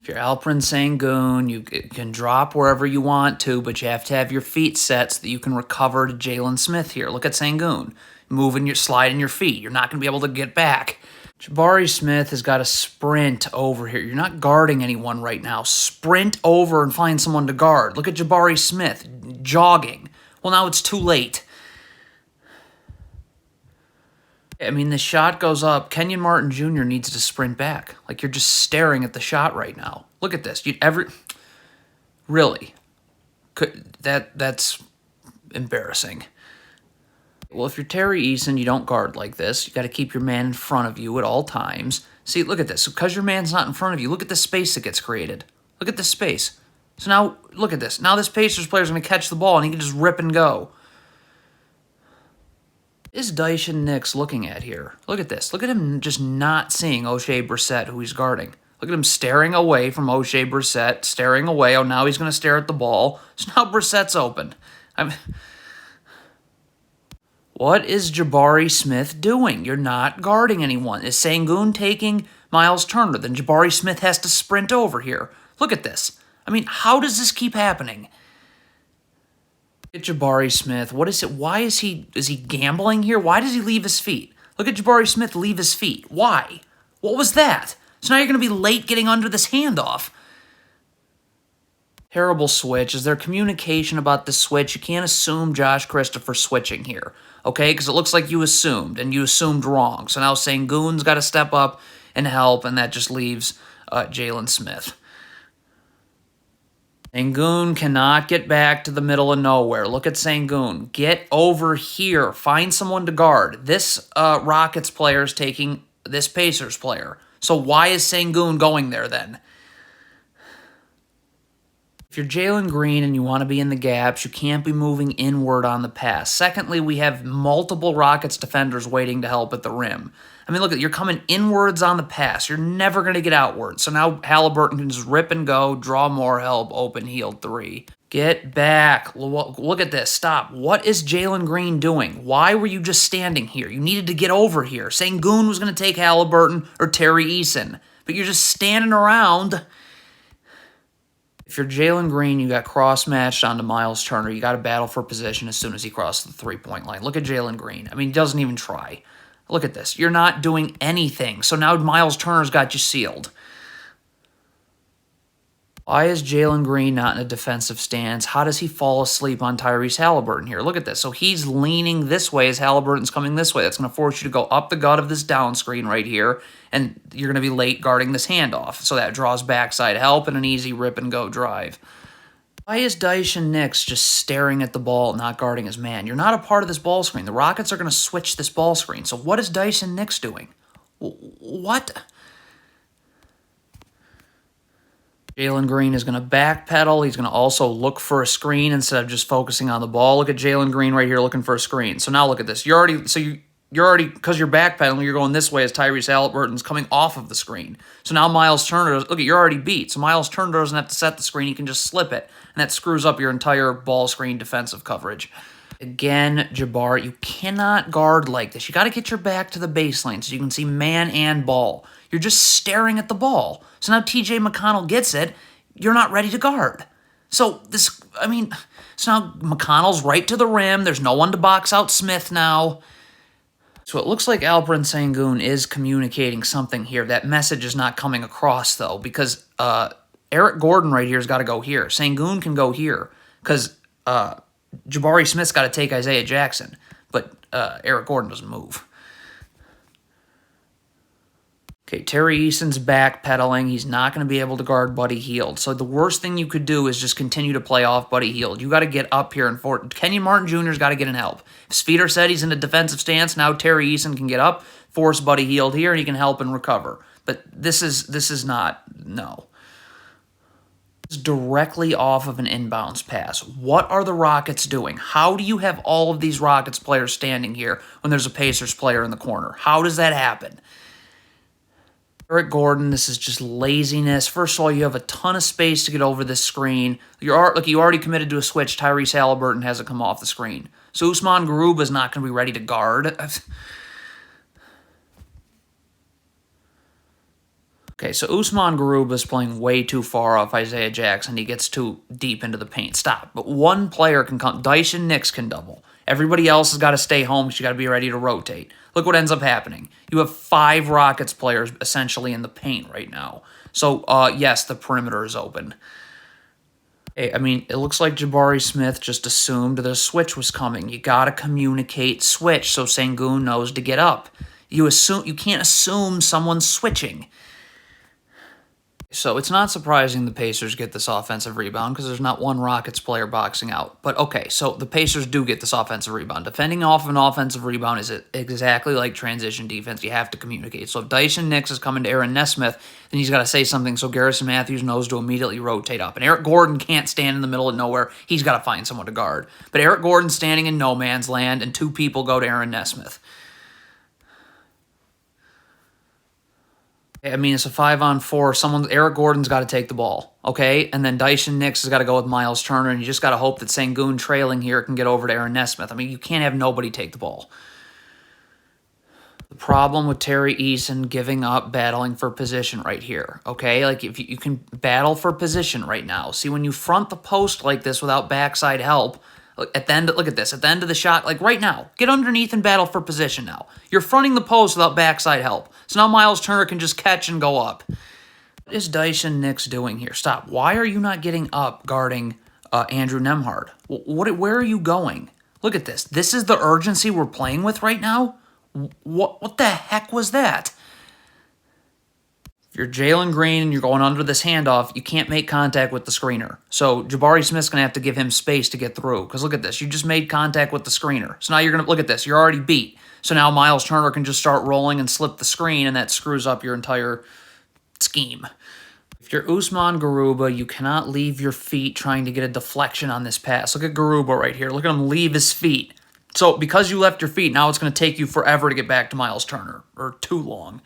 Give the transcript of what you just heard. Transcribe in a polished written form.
If you're Alperen Sengun, you can drop wherever you want to, but you have to have your feet set so that you can recover to Jalen Smith here. Look at Sengun. Sliding your feet. You're not going to be able to get back. Jabari Smith has got to sprint over here. You're not guarding anyone right now. Sprint over and find someone to guard. Look at Jabari Smith jogging. Well, now it's too late. I mean, the shot goes up. Kenyon Martin Jr. needs to sprint back. Like, you're just staring at the shot right now. Look at this. Really? That's embarrassing. Well, if you're Terry Eason, you don't guard like this. You got to keep your man in front of you at all times. See, look at this. Because your man's not in front of you, look at the space that gets created. Look at this space. So now, look at this. Now this Pacers player's going to catch the ball, and he can just rip and go. Is Daishen Nix looking at here? Look at this. Look at him just not seeing O'Shea Brissett, who he's guarding. Look at him staring away from O'Shea Brissett, staring away. Oh, now he's going to stare at the ball. So now Brissett's open. What is Jabari Smith doing? You're not guarding anyone. Is Sengun taking Miles Turner? Then Jabari Smith has to sprint over here. Look at this. I mean, how does this keep happening? Look at Jabari Smith. What is it? Why is he gambling here? Why does he leave his feet? Look at Jabari Smith leave his feet. Why? What was that? So now you're going to be late getting under this handoff. Terrible switch. Is there communication about the switch? You can't assume Josh Christopher switching here, okay? Because it looks like you assumed, and you assumed wrong. So now Sengun's got to step up and help, and that just leaves Jalen Smith. Sengun cannot get back to the middle of nowhere. Look at Sengun. Get over here. Find someone to guard. This Rockets player is taking this Pacers player. So why is Sengun going there then? If you're Jalen Green and you want to be in the gaps, you can't be moving inward on the pass. Secondly, we have multiple Rockets defenders waiting to help at the rim. I mean, look, you're coming inwards on the pass. You're never going to get outwards. So now Halliburton can just rip and go, draw more help, open, healed three. Get back. Look at this. Stop. What is Jalen Green doing? Why were you just standing here? You needed to get over here. Sengun was going to take Halliburton or Terry Eason, but you're just standing around. If you're Jalen Green, you got cross-matched onto Miles Turner. You got to battle for position as soon as he crosses the three-point line. Look at Jalen Green. I mean, he doesn't even try. Look at this. You're not doing anything. So now Miles Turner's got you sealed. Why is Jalen Green not in a defensive stance? How does he fall asleep on Tyrese Halliburton here? Look at this. So he's leaning this way as Halliburton's coming this way. That's going to force you to go up the gut of this down screen right here, and you're going to be late guarding this handoff. So that draws backside help and an easy rip-and-go drive. Why is Daishen Nix just staring at the ball, not guarding his man? You're not a part of this ball screen. The Rockets are going to switch this ball screen. So what is Daishen Nix doing? What? Jalen Green is going to backpedal. He's going to also look for a screen instead of just focusing on the ball. Look at Jalen Green right here looking for a screen. So now look at this. You're already, because you're backpedaling, you're going this way as Tyrese Halliburton's coming off of the screen. So now Miles Turner, look, you're already beat. So Miles Turner doesn't have to set the screen. He can just slip it. And that screws up your entire ball screen defensive coverage. Again, Jabari, you cannot guard like this. You got to get your back to the baseline so you can see man and ball. You're just staring at the ball. So now TJ McConnell gets it. You're not ready to guard. So now McConnell's right to the rim. There's no one to box out Smith now. So it looks like Alperen Sengun is communicating something here. That message is not coming across, though, because Eric Gordon right here has got to go here. Sengun can go here because Jabari Smith's got to take Isaiah Jackson, but Eric Gordon doesn't move. Okay, Terry Eason's backpedaling. He's not going to be able to guard Buddy Hield. So the worst thing you could do is just continue to play off Buddy Hield. You got to get up here and Kenyon Martin Jr.'s got to get in help. If Sfeeder said he's in a defensive stance, now Terry Eason can get up, force Buddy Hield here, and he can help and recover. But this is not, no. It's directly off of an inbounds pass. What are the Rockets doing? How do you have all of these Rockets players standing here when there's a Pacers player in the corner? How does that happen? Eric Gordon, this is just laziness. First of all, you have a ton of space to get over this screen. You already committed to a switch. Tyrese Halliburton hasn't come off the screen. So Usman Garuba is not going to be ready to guard. Okay, so Usman Garuba's playing way too far off Isaiah Jackson. He gets too deep into the paint. Stop. But one player can come. Dyson Nix can double. Everybody else has got to stay home because you got to be ready to rotate. Look what ends up happening. You have 5 Rockets players essentially in the paint right now. So, yes, the perimeter is open. I mean, it looks like Jabari Smith just assumed the switch was coming. You got to communicate switch so Sengun knows to get up. You can't assume someone's switching. So it's not surprising the Pacers get this offensive rebound because there's not one Rockets player boxing out. But okay, so the Pacers do get this offensive rebound. Defending off of an offensive rebound is exactly like transition defense. You have to communicate. So if Dyson Nix is coming to Aaron Nesmith, then he's got to say something so Garrison Matthews knows to immediately rotate up. And Eric Gordon can't stand in the middle of nowhere. He's got to find someone to guard. But Eric Gordon's standing in no man's land, and 2 people go to Aaron Nesmith. I mean, it's a 5-on-4. Eric Gordon's got to take the ball, okay? And then Dyson Nix has got to go with Miles Turner, and you just got to hope that Sengun trailing here can get over to Aaron Nesmith. I mean, you can't have nobody take the ball. The problem with Terry Eason giving up battling for position right here, okay? Like, if you can battle for position right now. See, when you front the post like this without backside help, look at this. At the end of the shot, like right now, get underneath and battle for position now. You're fronting the post without backside help. So now Miles Turner can just catch and go up. What is Dyson Nix doing here? Stop. Why are you not getting up guarding Andrew Nembhard? Where are you going? Look at this. This is the urgency we're playing with right now? What the heck was that? If you're Jalen Green and you're going under this handoff, you can't make contact with the screener. So Jabari Smith's going to have to give him space to get through. Because look at this. You just made contact with the screener. So now you're going to, look at this. You're already beat. So now Miles Turner can just start rolling and slip the screen, and that screws up your entire scheme. If you're Usman Garuba, you cannot leave your feet trying to get a deflection on this pass. Look at Garuba right here. Look at him leave his feet. So because you left your feet, now it's going to take you forever to get back to Miles Turner, or too long.